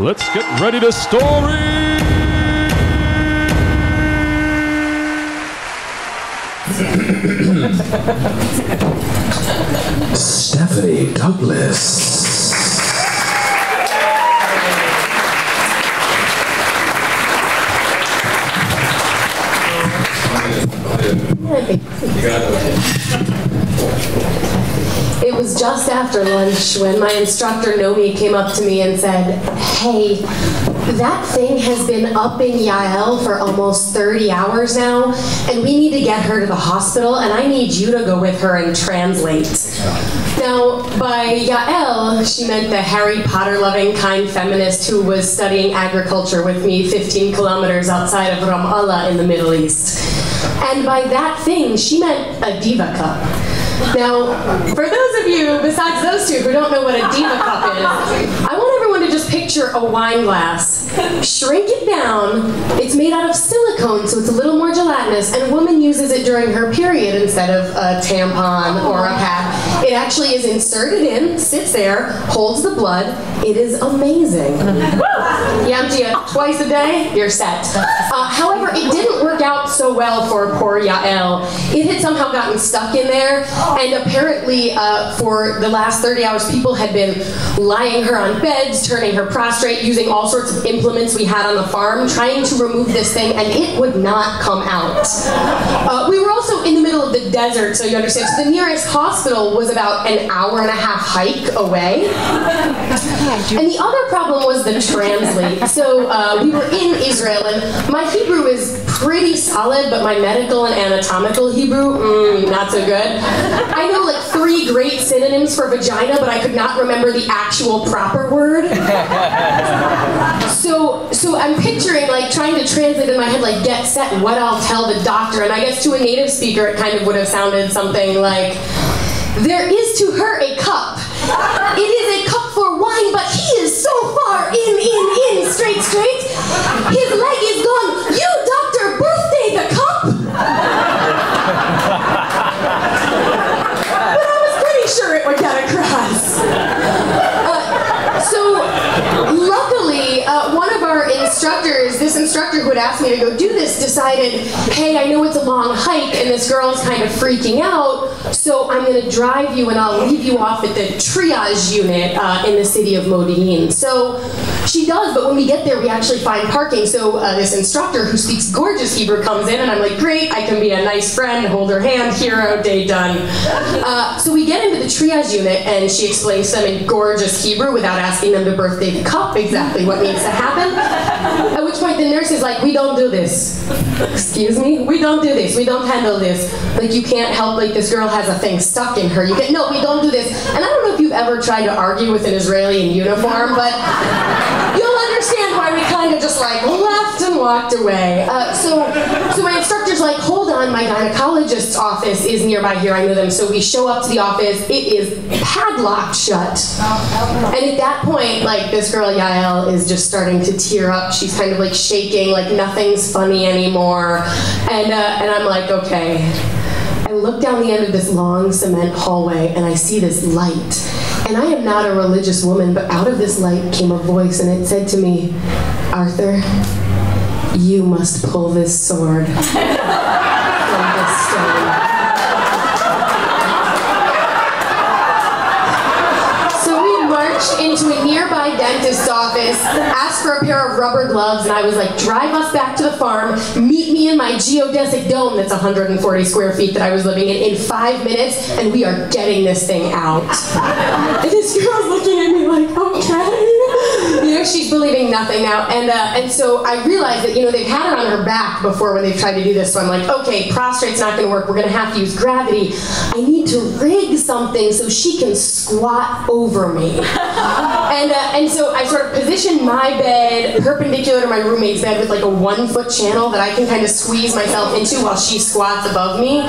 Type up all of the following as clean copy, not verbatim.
Let's get ready to story! Stephanie Douglas. It was just after lunch when my instructor Nomi came up to me and said, "Hey, that thing has been up in Yael for almost 30 hours now, and we need to get her to the hospital, and I need you to go with her and translate." Now, by Yael, she meant the Harry Potter-loving, kind feminist who was studying agriculture with me 15 kilometers outside of Ramallah in the Middle East. And by that thing, she meant a diva cup. Now, for those of you, besides those two, who don't know what a diva cup is, I want everyone to just picture a wine glass. Shrink it down. It's made out of silicone, so it's a little more gelatinous, and a woman uses it during her period instead of a tampon or a pad. It actually is inserted in, sits there, holds the blood. It is amazing. You empty it twice a day, you're set. However, it didn't work out so well for poor Yael. It had somehow gotten stuck in there, and apparently for the last 30 hours, people had been lying her on beds, turning her prostrate, using all sorts of implements we had on the farm, trying to remove this thing, and it would not come out. We were also in the middle of the desert, so you understand. So the nearest hospital was about an hour-and-a-half hike away. And the other problem was the translate. So we were in Israel, and my Hebrew is pretty solid, but my medical and anatomical Hebrew, not so good. I know like 3 great synonyms for vagina, but I could not remember the actual proper word. So I'm picturing like trying to translate in my head, like get set, what I'll tell the doctor. And I guess to a native speaker, it kind of would have sounded something like, "There is to her a cup. It is a cup for wine, but he is so far in, straight. His leg is gone. You, doctor, birthday the cup." But I was pretty sure it would get across. So luckily, one of our instructors, this instructor who had asked me to go do this, decided, "Hey, I know it's a long hike and this girl's kind of freaking out, so I'm going to drive you and I'll leave you off at the triage unit in the city of Modi'in." So she does, but when we get there, we actually find parking. So this instructor who speaks gorgeous Hebrew comes in, and I'm like, great, I can be a nice friend, hold her hand, hero, day done. So we get into the triage unit, and she explains to them in gorgeous Hebrew without asking them to birthday the cup exactly what needs to happen. At which point the nurse is like, "We don't do this." Excuse me? "We don't do this. We don't handle this. Like, you can't help, like, this girl has a thing stuck in her. No, we don't do this." And I don't know if you've ever tried to argue with an Israeli in uniform, but you'll understand why we kind of just like left and walked away. So my instructor's like, "Hold on, my gynecologist's office is nearby here. I know them." So we show up to the office. It is padlocked shut. And at that point, like, this girl Yael is just starting to tear up. She's kind of like shaking, like nothing's funny anymore. And I'm like, okay. I look down the end of this long cement hallway and I see this light. And I am not a religious woman, but out of this light came a voice, and it said to me, "Arthur, you must pull this sword from this stone." So we marched into a nearby dentist's office, asked for a pair of rubber gloves, and I was like, "Drive us back to the farm, meet me in my geodesic dome that's 140 square feet that I was living in 5 minutes, and we are getting this thing out." And this girl's looking at me like, okay. You know, she's believing nothing now. And so I realized that, they've had her on her back before when they've tried to do this. So I'm like, okay, prostrate's not going to work. We're going to have to use gravity. I need to rig something so she can squat over me. And so I sort of positioned my bed perpendicular to my roommate's bed with like a 1-foot channel that I can kind of squeeze myself into while she squats above me.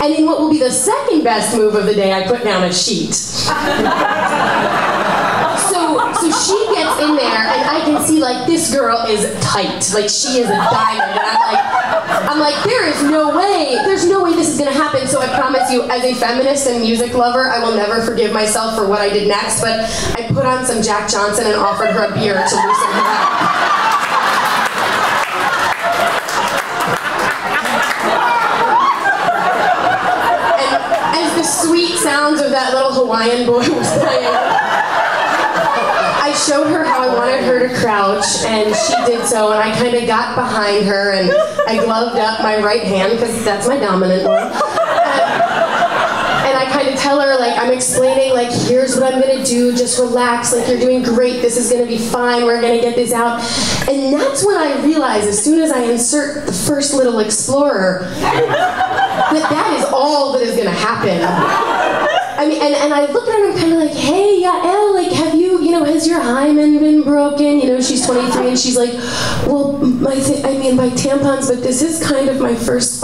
And in what will be the second best move of the day, I put down a sheet. So she gets in there, and I can see, like, this girl is tight. Like, she is a diamond. And I'm like, there's no way this is going to happen. So I promise you, as a feminist and music lover, I will never forgive myself for what I did next. But I put on some Jack Johnson and offered her a beer to loosen her Hawaiian boy was playing, I showed her how I wanted her to crouch, and she did so, and I kind of got behind her, and I gloved up my right hand, because that's my dominant one. And I kind of tell her, like, I'm explaining, like, here's what I'm going to do, just relax, like, you're doing great, this is going to be fine, we're going to get this out. And that's when I realized, as soon as I insert the first little explorer, that is all that is going to happen. I mean, and I look at her and I'm kind of like, hey, Yael, like, have you, has your hymen been broken? She's 23 and she's like, well, by tampons, but this is kind of my first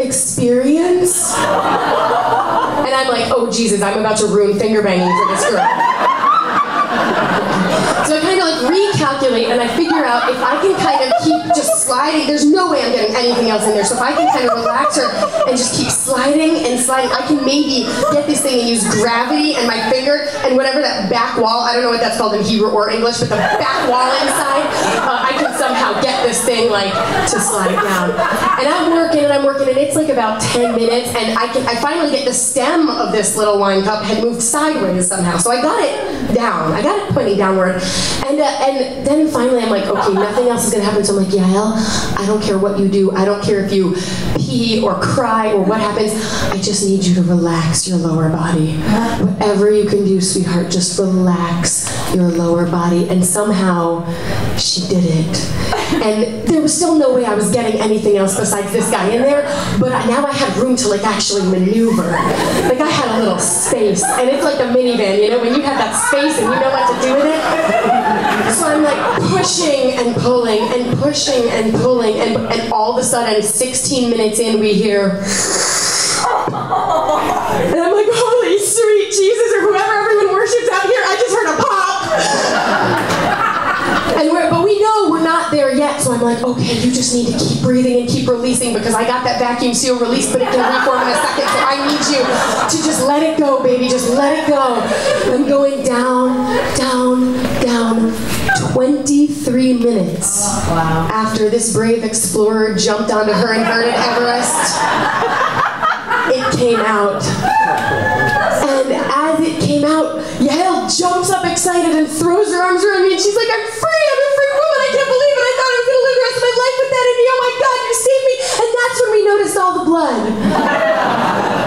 experience. And I'm like, oh Jesus, I'm about to ruin finger banging for this girl. So I kind of like recalculate and I figure out if I can kind of keep just sliding, there's no way I'm getting anything else in there. So if I can kind of relax her and just keep sliding and sliding, I can maybe get this thing and use gravity and my finger and whatever that back wall, I don't know what that's called in Hebrew or English, but the back wall inside, I can somehow get this thing like to slide down. And I'm working and it's like about 10 minutes and I finally get the stem of this little wine cup had moved sideways somehow. So I got it down. I got it pointing downward. And then finally I'm like, okay, nothing else is gonna happen. So I'm like, Yael, I don't care what you do. I don't care if you pee or cry or what happens. I just need you to relax your lower body. Whatever you can do, sweetheart, just relax your lower body. And somehow she did it. And there was still no way I was getting anything else besides this guy in there, but now I had room to like actually maneuver. Like I had a little space, and it's like a minivan, when you have that space and you know what to do with it. So I'm like pushing and pulling and pushing and pulling, and all of a sudden, 16 minutes in, we hear, and I'm like, holy sweet Jesus, or whoever everyone worships out here, I just heard a pop. But we know we're not there yet, so I'm like, okay, you just need to keep breathing and keep releasing because I got that vacuum seal release, but it can reform in a second, so I need you to just let it go, baby, just let it go. I'm going down, down, down. 23 minutes after this brave explorer jumped onto her inverted Everest, it came out. And as it came out, Yael jumps up excited and throws her arms around me and she's like, I'm free, I'm a free woman, I can't believe it, I thought I was gonna live the rest of my life with that in me, oh my God, you saved me. And that's when we noticed all the blood.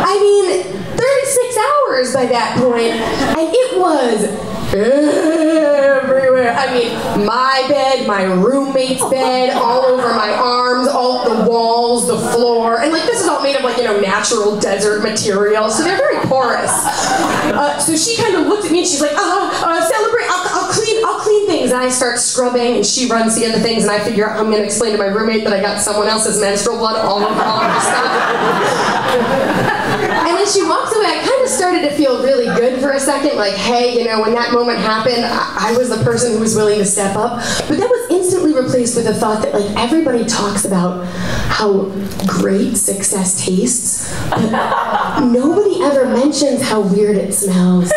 I mean, 36 hours by that point, and it was everywhere. I mean, my bed, my roommate's bed, all over my arms, all the walls, the floor, and like this is all made of like, natural desert material, so they're very porous. So she kind of looked at me and she's like, celebrate, I'll clean things. And I start scrubbing and she runs to get the things and I figure out I'm going to explain to my roommate that I got someone else's menstrual blood all over all of the stuff. And then she walks away. I kind of started to feel really good for a second, like, hey, when that moment happened, I was the person who was willing to step up. But that was instantly replaced with the thought that, like, everybody talks about how great success tastes, but nobody ever mentions how weird it smells.